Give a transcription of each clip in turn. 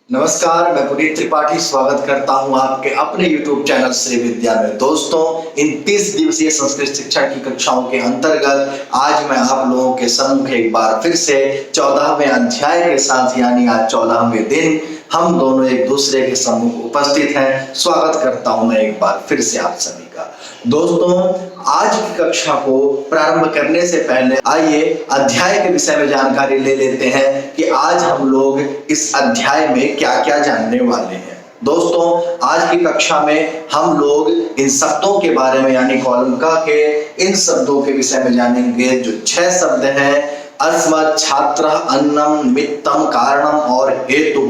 नमस्कार, मैं पुनीत त्रिपाठी स्वागत करता हूं आपके अपने YouTube चैनल श्री विद्या में। दोस्तों, इन 30 दिवसीय संस्कृत शिक्षा की कक्षाओं के अंतर्गत आज मैं आप लोगों के सम्मुख एक बार फिर से 14वें अध्याय के साथ यानी आज 14वें दिन हम दोनों एक दूसरे के सम्मुख उपस्थित हैं। स्वागत करता हूं मैं एक बार फिर से आप सभी का। दोस्तों, आज की कक्षा को प्रारंभ करने से पहले आइए अध्याय के विषय में जानकारी ले लेते हैं कि आज हम लोग इस अध्याय में क्या क्या जानने वाले हैं। दोस्तों, आज की कक्षा में हम लोग इन शब्दों के बारे में यानी कॉलम क के इन शब्दों के विषय में जानेंगे जो 6 शब्द हैं। अस्मत्, छात्र, अन्नम, निमित्तम, कारणम और हेतु,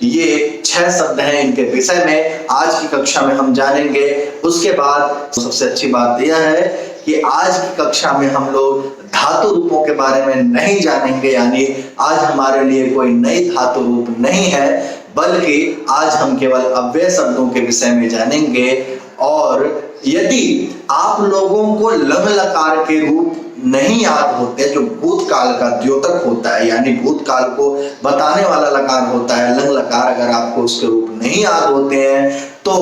ये 6 शब्द हैं। इनके विषय में आज की कक्षा में हम जानेंगे। उसके बाद सबसे अच्छी बात यह है कि आज की कक्षा में हम लोग धातु रूपों के बारे में नहीं जानेंगे, यानी आज हमारे लिए कोई नई धातु रूप नहीं है, बल्कि आज हम केवल अव्यय शब्दों के विषय में जानेंगे। और यदि आप लोगों को लंग लकार के रूप नहीं याद होते, जो भूतकाल का द्योतक होता है यानी भूतकाल को बताने वाला लकार होता है, लंग लकार, अगर आपको उसके रूप नहीं याद होते हैं तो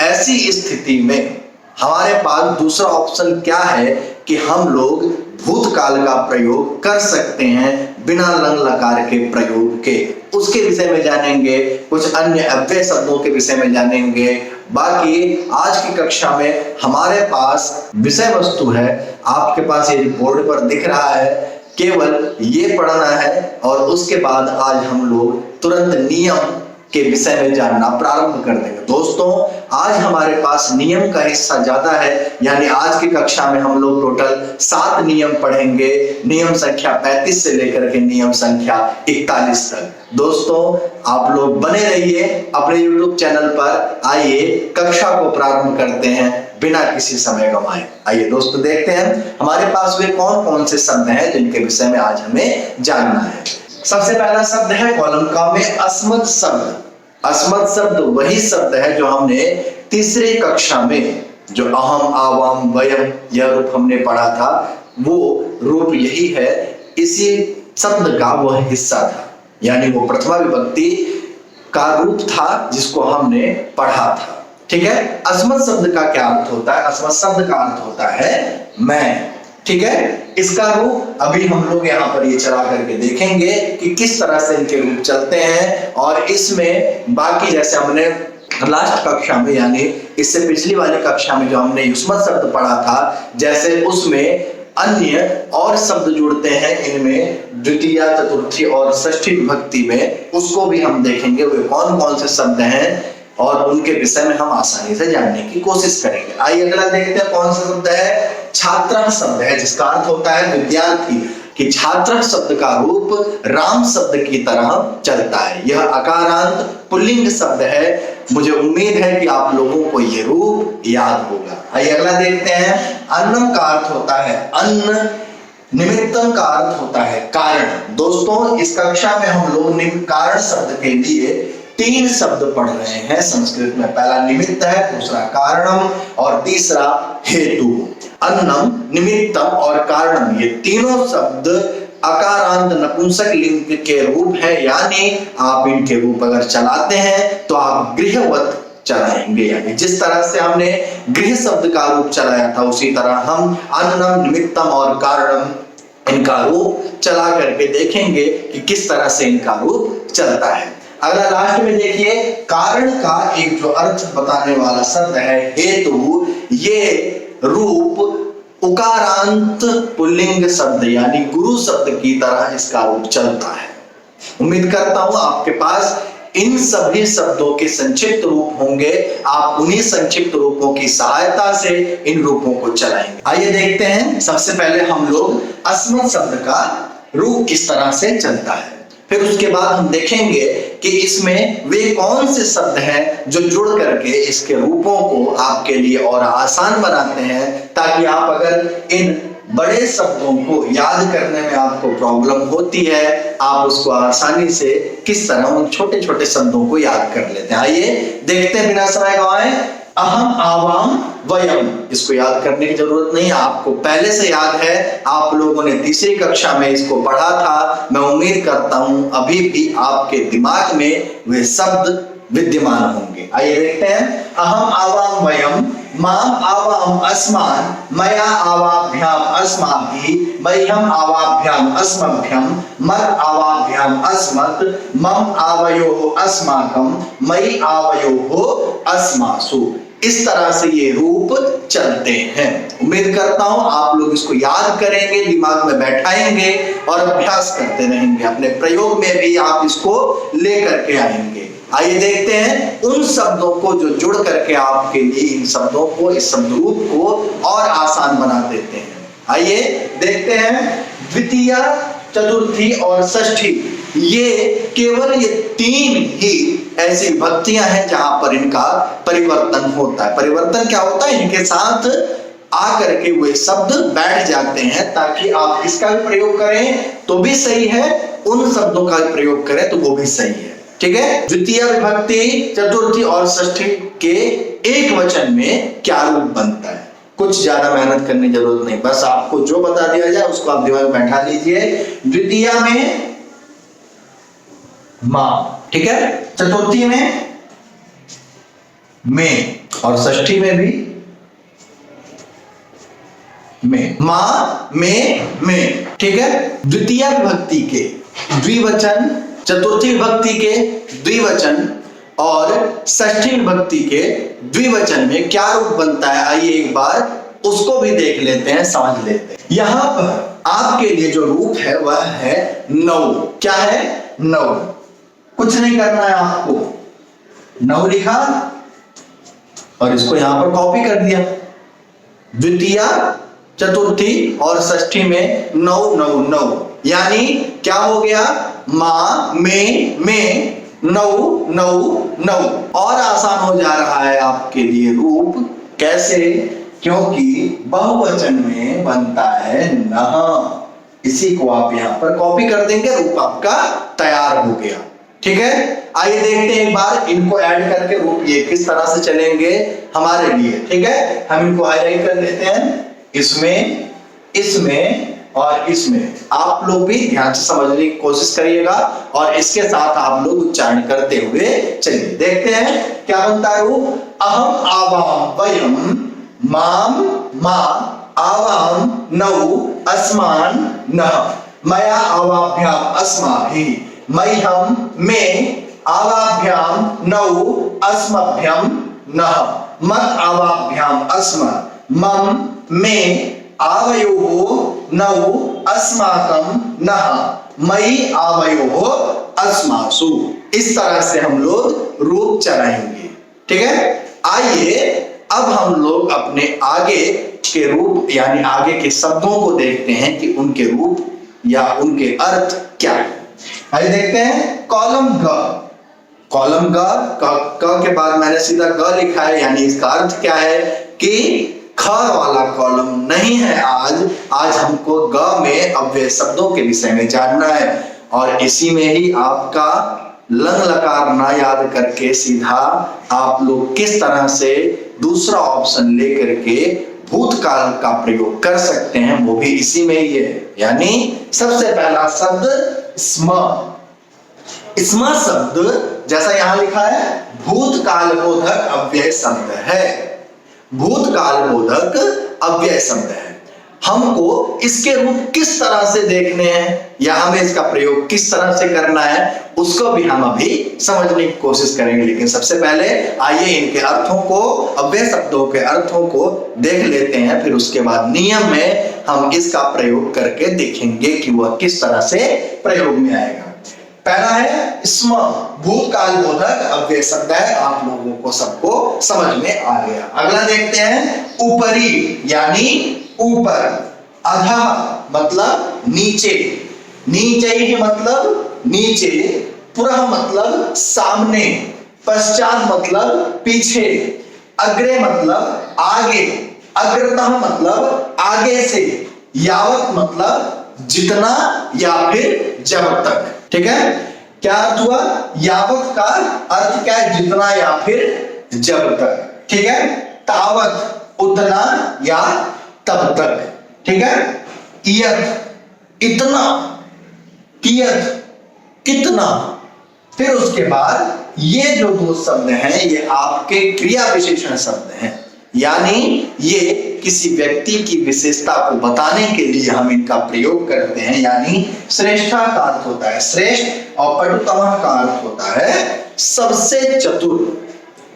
ऐसी स्थिति में हमारे पास दूसरा ऑप्शन क्या है कि हम लोग भूतकाल का प्रयोग कर सकते हैं बिना लंग लकार के प्रयोग के। उसके विषय में जानेंगे, कुछ अन्य अव्यय शब्दों के विषय में जानेंगे। बाकी आज की कक्षा में हमारे पास विषय वस्तु है, आपके पास ये बोर्ड पर दिख रहा है, केवल ये पढ़ना है और उसके बाद आज हम लोग तुरंत नियम के विषय में जानना प्रारंभ कर देंगे। दोस्तों, आज हमारे पास नियम का हिस्सा ज्यादा है, यानी आज की कक्षा में हम लोग टोटल 7 नियम पढ़ेंगे, नियम संख्या 35 से लेकर के नियम संख्या 41 तक। दोस्तों, आप लोग बने रहिए अपने YouTube चैनल पर। आइए कक्षा को प्रारंभ करते हैं बिना किसी समय गंवाए। आइए दोस्तों, देखते हैं हमारे पास वे कौन कौन से शब्द हैं जिनके विषय में आज हमें जानना है। सबसे पहला शब्द है कॉलम का में अस्मत् शब्द। अस्मत् शब्द वही शब्द है जो हमने तीसरी कक्षा में जो अहम, आवाम, वयम यह रूप हमने पढ़ा था, वो रूप यही है। इसी शब्द का वह हिस्सा था, यानी वो प्रथमा विभक्ति का रूप था जिसको हमने पढ़ा था। ठीक है। अस्मत् शब्द का क्या अर्थ होता है? अस्मत् शब्द का अर्थ होता है मैं। ठीक है। इसका रूप अभी हम लोग यहाँ पर ये चला करके देखेंगे कि किस तरह से इनके रूप चलते हैं। और इसमें बाकी जैसे हमने लास्ट कक्षा में यानी इससे पिछली वाली कक्षा में जो हमने युष्मत् शब्द पढ़ा था, जैसे उसमें अन्य और शब्द जुड़ते हैं इनमें द्वितीय, चतुर्थी और षष्ठी विभक्ति में, उसको भी हम देखेंगे वे कौन कौन से शब्द हैं और उनके विषय में हम आसानी से जानने की कोशिश करेंगे। आइए अगला देखते हैं कौन सा शब्द है। छात्र शब्द है जिसका अर्थ होता है विद्यार्थी। कि छात्र शब्द का रूप राम शब्द की तरह चलता है। यह अकारांत पुल्लिंग शब्द है। मुझे उम्मीद है कि आप लोगों को यह रूप याद होगा। आइए अगला देखते हैं। अन्नम का अर्थ होता है अन्न, निमित्तम का अर्थ होता है कारण। दोस्तों, इस कक्षा में हम लोग कारण शब्द के लिए 3 शब्द पढ़ रहे हैं संस्कृत में। पहला निमित्त है, दूसरा कारणम और तीसरा हेतु। अन्नम, निमित्तम और कारणम ये तीनों शब्द अकारांत नपुंसक लिंग के रूप है, यानी आप इनके रूप अगर चलाते हैं तो आप गृहवत चलाएंगे। यानी जिस तरह से हमने गृह शब्द का रूप चलाया था उसी तरह हम अन्नम, निमित्तम और कारणम इनका रूप चला करके देखेंगे कि किस तरह से इनका रूप चलता है। अगला लास्ट में देखिए, कारण का एक जो अर्थ बताने वाला शब्द है हेतु, ये रूप उकारांत पुल्लिंग शब्द यानी गुरु शब्द की तरह इसका रूप चलता है। उम्मीद करता हूं आपके पास इन सभी शब्दों के संक्षिप्त रूप होंगे। आप उन्हीं संक्षिप्त रूपों की सहायता से इन रूपों को चलाएंगे। आइए देखते हैं। सबसे पहले हम लोग अस्मत् शब्द का रूप किस तरह से चलता है, फिर उसके बाद हम देखेंगे कि इसमें वे कौन से शब्द हैं जो जुड़ करके इसके रूपों को आपके लिए और आसान बनाते हैं, ताकि आप अगर इन बड़े शब्दों को याद करने में आपको प्रॉब्लम होती है, आप उसको आसानी से किस तरह उन छोटे छोटे शब्दों को याद कर लेते हैं। आइए देखते हैं बिना समय गंवाए। अहम आवाम वयम। इसको याद करने की जरूरत नहीं, आपको पहले से याद है, आप लोगों ने तीसरी कक्षा में इसको पढ़ा था। मैं उम्मीद करता हूं अभी भी आपके दिमाग में वे शब्द विद्यमान होंगे। आइए देखते हैं। अहम आवाम वयम, माम आवाम अस्मान, मया आवाभ्याम अस्माभिः, मह्यम आवाभ्याम अस्मभ्यम, मद आवाभ्याम अस्मत्, मम आवयोः अस्माकं, मयि आवयोः अस्मासु। इस तरह से ये रूप चलते हैं। उम्मीद करता हूं आप लोग इसको याद करेंगे, दिमाग में बैठाएंगे और अभ्यास करते रहेंगे। अपने प्रयोग में भी आप इसको लेकर के आएंगे। आइए देखते हैं उन शब्दों को जो जुड़ करके आपके लिए इन शब्दों को, इस शब्द रूप को और आसान बना देते हैं। आइए देखते हैं। द्वितीय, चतुर्थी और षष्ठी, ये केवल ये तीन ही ऐसी विभक्तियां हैं जहां पर इनका परिवर्तन होता है। परिवर्तन क्या होता है? इनके साथ आकर के वे शब्द बैठ जाते हैं, ताकि आप इसका भी प्रयोग करें तो भी सही है, उन शब्दों का भी प्रयोग करें तो वो भी सही है। ठीक है। द्वितीय विभक्ति, चतुर्थी और षष्ठी के एक वचन में क्या रूप बनता है? कुछ ज्यादा मेहनत करने की जरूरत नहीं, बस आपको जो बता दिया जाए उसको आप दिमाग में बैठा लीजिए। द्वितीय में मां, ठीक है, चतुर्थी में और षष्ठी में भी में। मां में, ठीक है। द्वितीय विभक्ति के द्विवचन, चतुर्थी विभक्ति के द्विवचन और षष्ठी विभक्ति के द्विवचन में क्या रूप बनता है? आइए एक बार उसको भी देख लेते हैं, समझ लेते हैं। यहां पर आपके लिए जो रूप है वह है नौ। क्या है? नौ। कुछ नहीं करना है आपको, नौ लिखा और इसको यहां पर कॉपी कर दिया। द्वितीय, चतुर्थी और षष्ठी में नौ नौ नौ, यानी क्या हो गया? मां में नौ नौ नौ। और आसान हो जा रहा है आपके लिए रूप। कैसे? क्योंकि बहुवचन में बनता है नह। इसी को आप यहां पर कॉपी कर देंगे, रूप आपका तैयार हो गया। ठीक है। आइए देखते हैं एक बार इनको ऐड करके रूप ये किस तरह से चलेंगे हमारे लिए। ठीक है, हम इनको हाईलाइट कर लेते हैं। इसमें, इसमें और इसमें आप लोग भी ध्यान से समझने की कोशिश करिएगा और इसके साथ आप लोग उच्चारण करते हुए चलिए। देखते हैं क्या बनता है रूप। अहम आवाम वयम, माम मां आवाम नौ अस्मान नः, मया आवाभ्याम अस्माभिः, मह्यम में आवाभ्याम नौ अस्मभ्यम नः, मद आवाभ्याम अस्मत्, मम में आवयोः नौ अस्माकं नः, मयि आवयोः अस्मासु। इस तरह से हम लोग रूप चलाएंगे। ठीक है। आइए अब हम लोग अपने आगे के रूप यानी आगे के शब्दों को देखते हैं कि उनके रूप या उनके अर्थ क्या है। आइए देखते हैं। कॉलम ग, कॉलम ग के बाद मैंने सीधा ग लिखा है, यानी इसका अर्थ क्या है कि ख वाला कॉलम नहीं है। आज हमको ग में अव्यय शब्दों के विषय में जानना है और इसी में ही आपका लंग लकार ना याद करके सीधा आप लोग किस तरह से दूसरा ऑप्शन लेकर के भूतकाल का प्रयोग कर सकते हैं, वो भी इसी में ही है। यानी सबसे पहला शब्द स्म। स्म शब्द जैसा यहां लिखा है भूतकाल बोधक अव्यय शब्द है। भूतकाल बोधक अव्यय शब्द है। हमको इसके रूप किस तरह से देखने हैं या हमें इसका प्रयोग किस तरह से करना है उसको भी हम अभी समझने की कोशिश करेंगे। लेकिन सबसे पहले आइए इनके अर्थों को, अव्यय शब्दों के अर्थों को देख लेते हैं, फिर उसके बाद नियम में हम इसका प्रयोग करके देखेंगे कि वह किस तरह से प्रयोग में आएगा। पहला है स्म, भूतकाल बोधक अव्यय शब्द है। आप लोगों को सबको समझ में आ गया। अगला देखते हैं ऊपरी यानी ऊपर, अधः मतलब नीचे, नीचे ही मतलब नीचे, पुरः मतलब सामने, पश्चात मतलब पीछे, अग्रे मतलब आगे, अग्रतः मतलब आगे से, यावत मतलब जितना या फिर जब तक। ठीक है। क्या अर्थ हुआ? यावत का अर्थ क्या है? जितना या फिर जब तक। ठीक है, तावत उतना या तब तक, ठीक है, इयत इतना, कियत कितना। फिर उसके बाद ये जो दो शब्द हैं ये आपके क्रिया विशेषण शब्द हैं, यानी ये किसी व्यक्ति की विशेषता को बताने के लिए हम इनका प्रयोग करते हैं। यानी श्रेष्ठा का अर्थ होता है श्रेष्ठ और पटुतम का अर्थ होता है सबसे चतुर।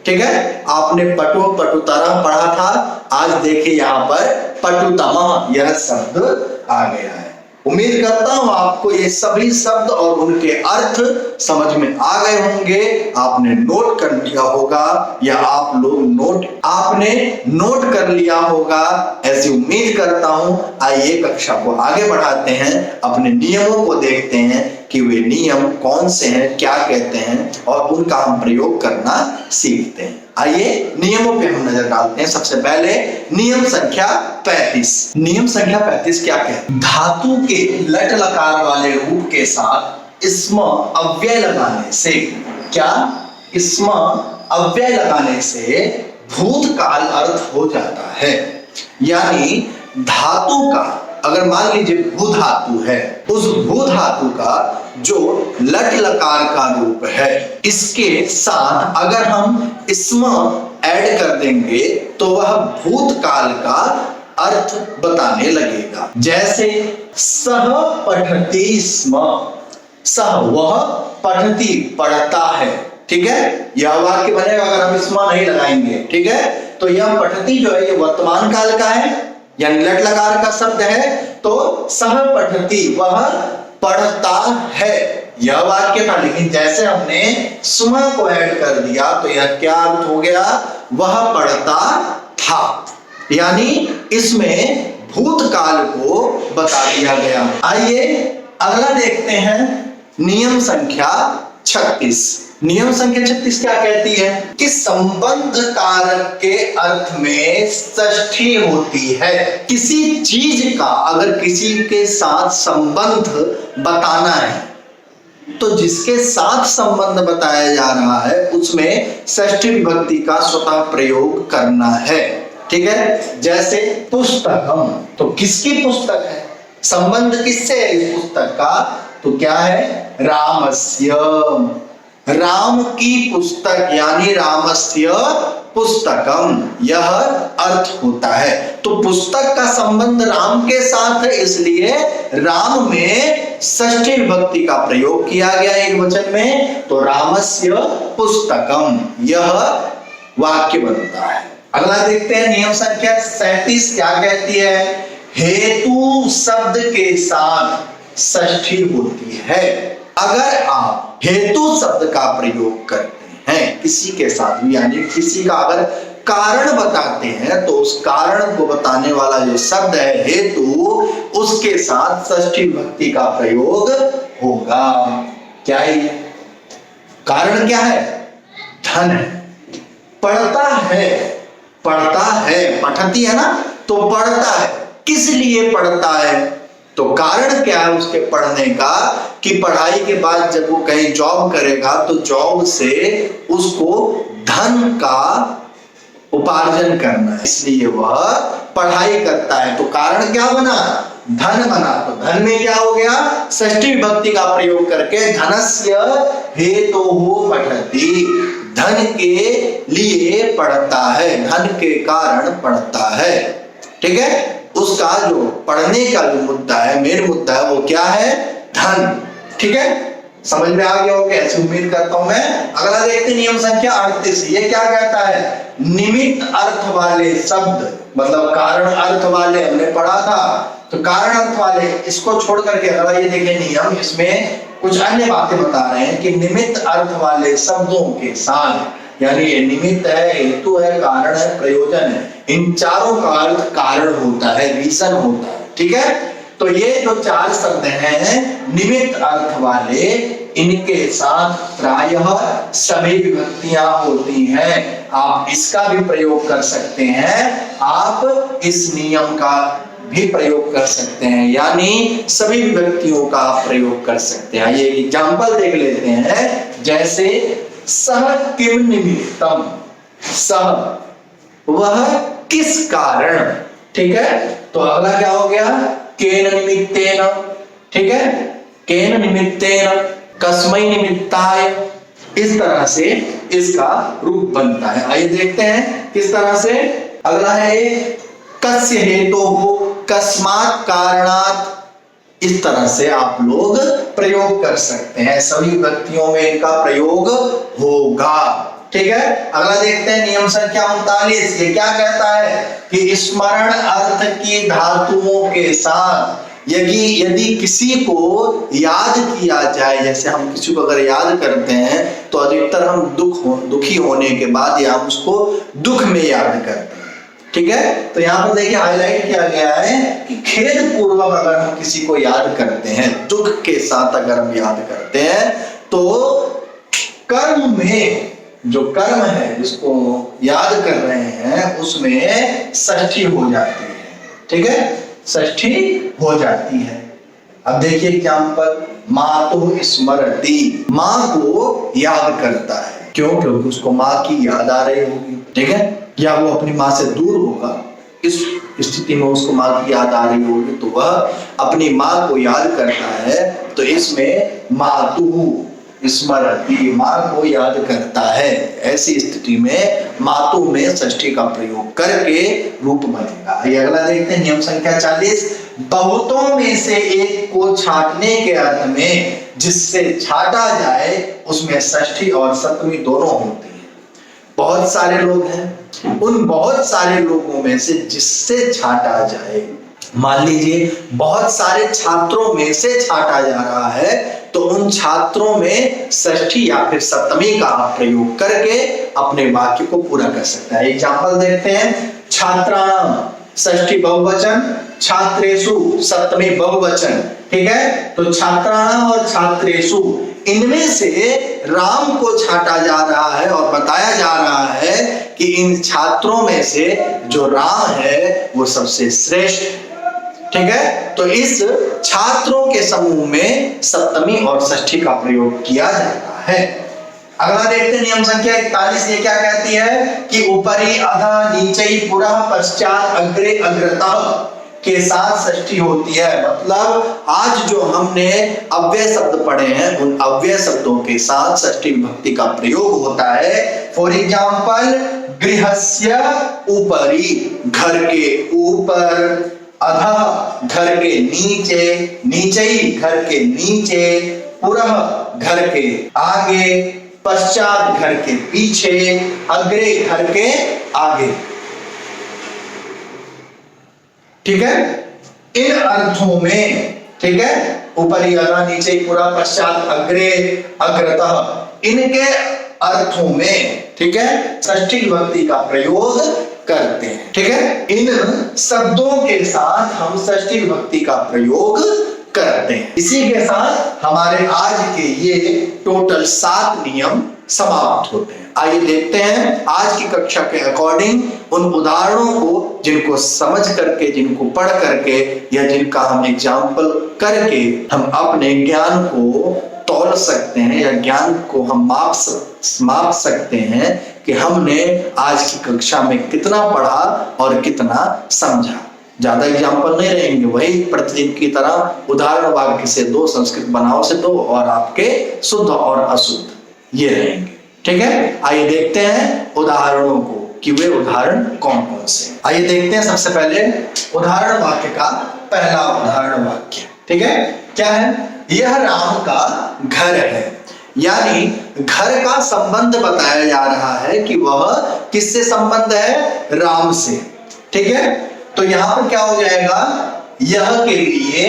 ठीक है, आपने पटु पटुतरा पढ़ा था, आज देखिए यहां पर पटुतम यह शब्द आ गया है। उम्मीद करता हूं आपको ये सभी शब्द और उनके अर्थ समझ में आ गए होंगे, आपने नोट कर लिया होगा या आप लोग आपने नोट कर लिया होगा, ऐसी उम्मीद करता हूं। आइए कक्षा को आगे बढ़ाते हैं, अपने नियमों को देखते हैं कि वे नियम कौन से हैं, क्या कहते हैं और उनका हम प्रयोग करना सीखते हैं। आइए नियमों पे हम नजर डालते हैं। सबसे पहले नियम संख्या 35। नियम संख्या 35 क्या कहते हैं? धातु के लट लकार वाले रूप के साथ स्म अव्यय लगाने से, क्या स्म अव्यय लगाने से भूतकाल अर्थ हो जाता है। यानी धातु का, अगर मान लीजिए भू धातु है, उस भू धातु का जो लट लकार का रूप है, इसके साथ अगर हम स्म ऐड कर देंगे तो वह भूतकाल का अर्थ बताने लगेगा। जैसे सह पठति स्म, सह वह, पठति पढ़ता है। ठीक है, यह वाक्य बनेगा अगर हम स्म नहीं लगाएंगे। ठीक है, तो यह पठति जो है ये वर्तमान काल का है, यानी लट लकार का शब्द है, तो सह पठति वह पढ़ता है, यह वाक्य था। लेकिन जैसे हमने स्म को ऐड कर दिया तो यह क्या अर्थ हो गया? वह पढ़ता था, यानी इसमें भूतकाल को बता दिया गया। आइए अगला देखते हैं, नियम संख्या 36। नियम संख्या 36 क्या कहती है कि संबंध कारक के अर्थ में षष्ठी होती है। किसी चीज का अगर किसी के साथ संबंध बताना है तो जिसके साथ संबंध बताया जा रहा है उसमें षष्ठी विभक्ति का स्वतः प्रयोग करना है। ठीक है, जैसे पुस्तकम, तो किसकी पुस्तक है, संबंध किससे है इस पुस्तक का, तो क्या है? रामस्य, राम की पुस्तक, यानी रामस्य पुस्तकम, यह अर्थ होता है। तो पुस्तक का संबंध राम के साथ है, इसलिए राम में षष्ठी विभक्ति का प्रयोग किया गया एक वचन में, तो रामस्य पुस्तकम यह वाक्य बनता है। अगला देखते हैं, नियम संख्या 37 क्या कहती है? हेतु शब्द के साथ षष्ठी होती है। अगर आप हेतु शब्द का प्रयोग करते हैं किसी के साथ भी, यानी किसी का अगर कारण बताते हैं तो उस कारण को बताने वाला जो शब्द है हेतु, उसके साथ षष्ठी विभक्ति का प्रयोग होगा। क्या है? कारण क्या है? धन है। पढ़ता है, पढ़ता है, पठती है ना, तो पढ़ता है। किस लिए पढ़ता है? तो कारण क्या है उसके पढ़ने का कि पढ़ाई के बाद जब वो कहीं जॉब करेगा तो जॉब से उसको धन का उपार्जन करना है, इसलिए वह पढ़ाई करता है। तो कारण क्या बना? धन बना। तो धन में क्या हो गया? षष्ठी विभक्ति का प्रयोग करके धनस्य हेतुः पठति, धन के लिए पढ़ता है, धन के कारण पढ़ता है। ठीक है, उसका जो पढ़ने का जो मुद्दा है, मेन मुद्दा है, वो क्या है? धन। ठीक है, समझ में आ गया होगा, ऐसी उम्मीद करता हूं मैं। अगला देखते नियम संख्या 38। ये क्या कहता है? निमित्त अर्थ वाले शब्द, मतलब कारण अर्थ वाले हमने पढ़ा था, तो कारण अर्थ वाले इसको छोड़ करके अगला ये देखें नियम, इसमें कुछ अन्य बातें बता रहे हैं कि निमित्त अर्थ वाले शब्दों के साथ, यानी ये निमित्त है, हेतु है, कारण है, प्रयोजन है, इन चारों का अर्थ कारण होता है, रीजन होता है। ठीक है, तो ये जो चार शब्द हैं निमित्त अर्थ वाले, इनके साथ प्रायः सभी विभक्तियां होती हैं। आप इसका भी प्रयोग कर सकते हैं, आप इस नियम का भी प्रयोग कर सकते हैं, यानी सभी विभक्तियों का आप प्रयोग कर सकते हैं। ये एग्जांपल देख लेते हैं, जैसे सह किम निमित्तम, सह वह किस कारण। ठीक है, तो अगला क्या हो गया, केन निमित्तेन। ठीक है, केन निमित्तेन, कस्मै निमित्ताय। इस तरह से इसका रूप बनता है। आइए देखते हैं किस तरह से। अगला है कस्य हेतोः, कस्मात् कारणात्। इस तरह से आप लोग प्रयोग कर सकते हैं, सभी व्यक्तियों में इनका प्रयोग होगा। ठीक है, अगला देखते हैं नियम संख्या 39। ये क्या कहता है कि स्मरण अर्थ की धातुओं के साथ यदि किसी को याद किया जाए, जैसे हम किसी को अगर याद करते हैं तो अधिकतर हम दुखी होने के बाद या हम उसको दुख में याद करते हैं। ठीक है, तो यहाँ पर देखिए हाईलाइट किया गया है कि खेद पूर्वक अगर हम किसी को याद करते हैं, दुख के साथ अगर हम याद करते हैं, तो कर्म में जो कर्म है जिसको याद कर रहे हैं उसमें षष्ठी हो जाती है। ठीक है, षष्ठी हो जाती है। अब देखिए एग्जाम्पल, मातु स्मरति, माँ को याद करता है। क्यों? क्योंकि उसको माँ की याद आ रही होगी। ठीक है, या वो अपनी माँ से दूर होगा, इस स्थिति में उसको माँ की याद आ रही होगी, तो वह अपनी माँ को याद करता है। तो इसमें मातु स्मरति, माँ को याद करता है। ऐसी स्थिति में मातु में षष्ठी का प्रयोग करके रूप बनेगा। ये अगला देखते हैं नियम संख्या 40। बहुतों में से एक को छांटने के अर्थ में जिससे छांटा जाए उसमें षष्ठी और सप्तमी दोनों होती है। बहुत सारे लोग हैं, उन बहुत सारे लोगों में से जिससे छांटा जाए, मान लीजिए बहुत सारे छात्रों में से छांटा जा रहा है, तो उन छात्रों में षष्ठी या फिर सप्तमी का आप प्रयोग करके अपने वाक्य को पूरा कर सकते हैं। एग्जाम्पल देखते हैं, छात्राणाम षष्ठी बहुवचन, छात्रेषु सप्तमी बहुवचन। ठीक है, तो छात्राणाम और छात्रेषु, इनमें से राम को छांटा जा रहा है और बताया जा रहा है कि इन छात्रों में से जो राम है वो सबसे श्रेष्ठ। ठीक है, तो इस छात्रों के समूह में सप्तमी और षष्ठी का प्रयोग किया जाता है। अगला देखते हैं नियम संख्या 41। ये क्या कहती है कि ऊपरी अधः नीचे पुरः पश्चात अग्रे अग्रतः के साथ षष्ठी होती है। मतलब आज जो हमने अव्यय शब्द पढ़े हैं उन अव्यय शब्दों के साथ षष्ठी विभक्ति का प्रयोग होता है। फॉर एग्जाम्पल, गृहस्य ऊपरी, घर के ऊपर, अधः घर के नीचे, नीचे घर के नीचे, पुरः घर के आगे, पश्चात घर के पीछे, अग्रे घर के आगे। ठीक है, इन अर्थों में, ठीक है, ऊपरी अधः नीचे पुरः पश्चात अग्रे अग्रतः, इनके अर्थों में, ठीक है, षष्ठी विभक्ति का प्रयोग करते हैं। ठीक है, इन शब्दों के साथ हम षष्ठी विभक्ति का प्रयोग करते हैं। इसी के साथ हमारे आज के ये टोटल 7 नियम समाप्त होते हैं। आइए देखते हैं आज की कक्षा के अकॉर्डिंग उन उदाहरणों को जिनको समझ करके, जिनको पढ़ करके या जिनका हम एग्जाम्पल करके हम अपने ज्ञान को तौल सकते हैं या ज्ञान को हम माप सकते हैं कि हमने आज की कक्षा में कितना पढ़ा और कितना समझा। ज्यादा एग्जाम्पल नहीं रहेंगे, वही प्रतिदिन की तरह उदाहरण वाक्य से 2, संस्कृत बनाओ से 2 और आपके शुद्ध और अशुद्ध ये रहेंगे। ठीक है, आइए देखते हैं उदाहरणों को कि वे उदाहरण कौन कौन से। आइए देखते हैं सबसे पहले उदाहरण वाक्य का पहला उदाहरण वाक्य। ठीक है, क्या है? यह राम का घर है, यानी घर का संबंध बताया जा रहा है कि वह किससे संबंध है? राम से। ठीक है, तो यहां पर क्या हो जाएगा? यह के लिए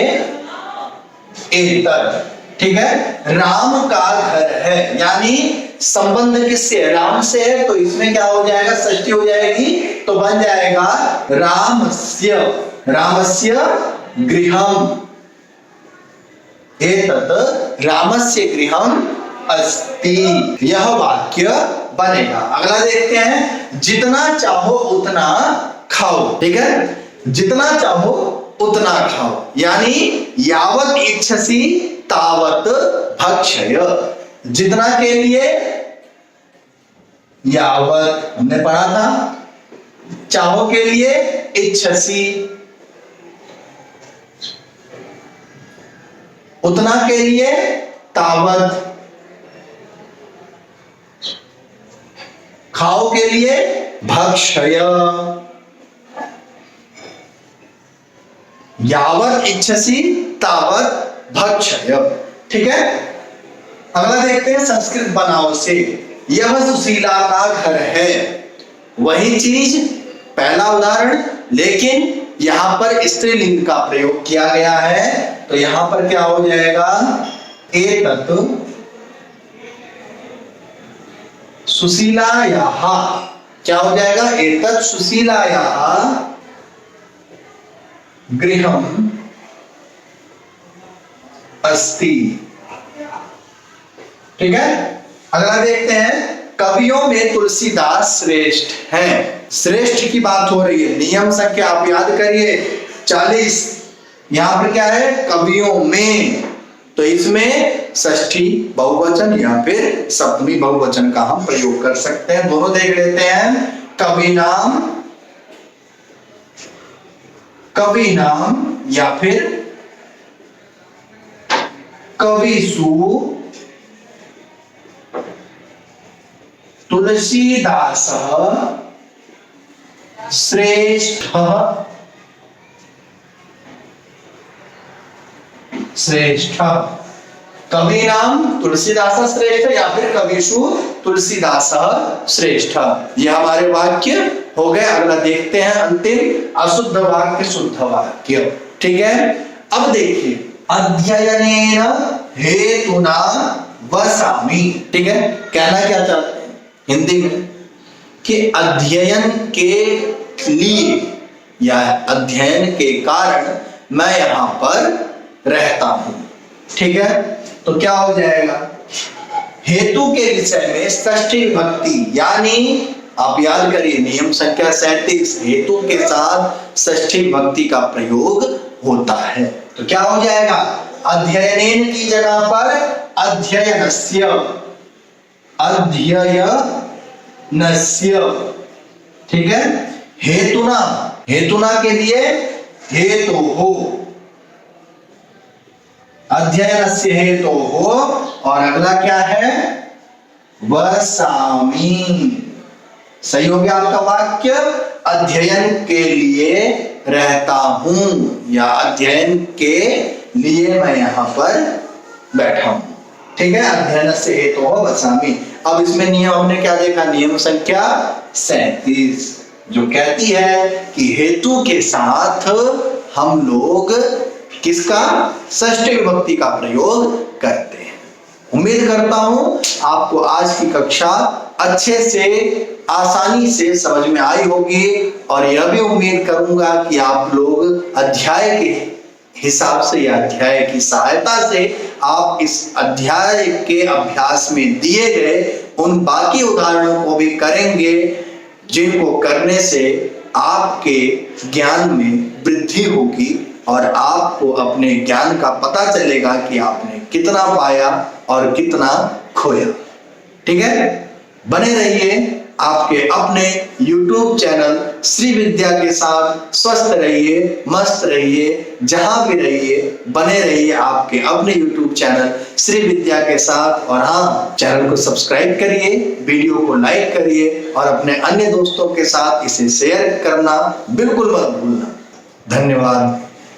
एतर। ठीक है, राम का घर है यानी संबंध किससे? राम से है, तो इसमें क्या हो जाएगा? षष्ठी हो जाएगी, तो बन जाएगा रामस्य, रामस्य गृहम, एतत् रामस्य गृहम अस्ति। यह वाक्य बनेगा। अगला देखते हैं, जितना चाहो उतना खाओ। ठीक है, जितना चाहो उतना खाओ यानी यावत इच्छसि तावत भक्षय। जितना के लिए यावत हमने पढ़ा था, चाहो के लिए इच्छसी, उतना के लिए तावत, खाओ के लिए भक्षय, यावत इच्छसी तावत भक्षय। ठीक है, अगला देखते हैं संस्कृत बनाव से। यह सुशीला का घर है, वही चीज पहला उदाहरण, लेकिन यहां पर स्त्रीलिंग का प्रयोग किया गया है, तो यहां पर क्या हो जाएगा, एतत् सुशीलायाः, क्या हो जाएगा, एतत् सुशीलायाः गृहम् अस्ति। ठीक है, अगला देखते हैं, कवियों में तुलसीदास श्रेष्ठ हैं। श्रेष्ठ की बात हो रही है, नियम संख्या आप याद करिए 40। यहां पर क्या है, कवियों में, तो इसमें षष्ठी बहुवचन या फिर सप्तमी बहुवचन का हम प्रयोग कर सकते हैं। दोनों देख लेते हैं, कवि नाम या फिर कविषु तुलसीदास श्रेष्ठ, कवि नाम तुलसीदास श्रेष्ठ या फिर कविषु तुलसीदास श्रेष्ठ। यह हमारे वाक्य हो गए। अगला देखते हैं अंतिम, अशुद्ध वाक्य शुद्ध वाक्य। ठीक है, अब देखिए, अध्ययनेन हेतुना वसामि। ठीक है, कहना क्या चाहते हैं हिंदी में कि अध्ययन के लिए या अध्ययन के कारण मैं यहां पर रहता हूं। ठीक है, तो क्या हो जाएगा, हेतु के विषय में षष्ठी विभक्ति, यानी आप याद करिए नियम संख्या 37, हेतु के साथ षष्ठी विभक्ति का प्रयोग होता है। तो क्या हो जाएगा, अध्ययनेन की जगह पर अध्ययनस्य, अध्ययनस्य। ठीक है, हेतुना, हेतुना के लिए हेतु हो, अध्ययनस्य हेतु हो, और अगला क्या है, वसामि। सही हो गया आपका वाक्य, अध्ययन के लिए रहता हूं या अध्ययन के लिए मैं यहां पर बैठा हूं। ठीक है, अध्ययन से हेतु हो वसामि। अब इसमें नियम हमने क्या देखा, नियम संख्या 37 जो कहती है कि हेतु के साथ हम लोग किसका, षष्ठी विभक्ति का प्रयोग करते हैं। उम्मीद करता हूं आपको आज की कक्षा अच्छे से आसानी से समझ में आई होगी, और यह भी उम्मीद करूंगा कि आप लोग अध्याय के हिसाब से या अध्याय की सहायता से आप इस अध्याय के अभ्यास में दिए गए उन बाकी उदाहरणों को भी करेंगे, जिनको करने से आपके ज्ञान में वृद्धि होगी और आपको अपने ज्ञान का पता चलेगा कि आपने कितना पाया और कितना खोया। ठीक है, बने रहिए आपके अपने YouTube चैनल श्री विद्या के साथ। स्वस्थ रहिए, मस्त रहिए, जहां भी रहिए बने रहिए आपके अपने YouTube चैनल श्री विद्या के साथ। और हाँ, चैनल को सब्सक्राइब करिए, वीडियो को लाइक करिए और अपने अन्य दोस्तों के साथ इसे शेयर करना बिल्कुल मत भूलना। धन्यवाद।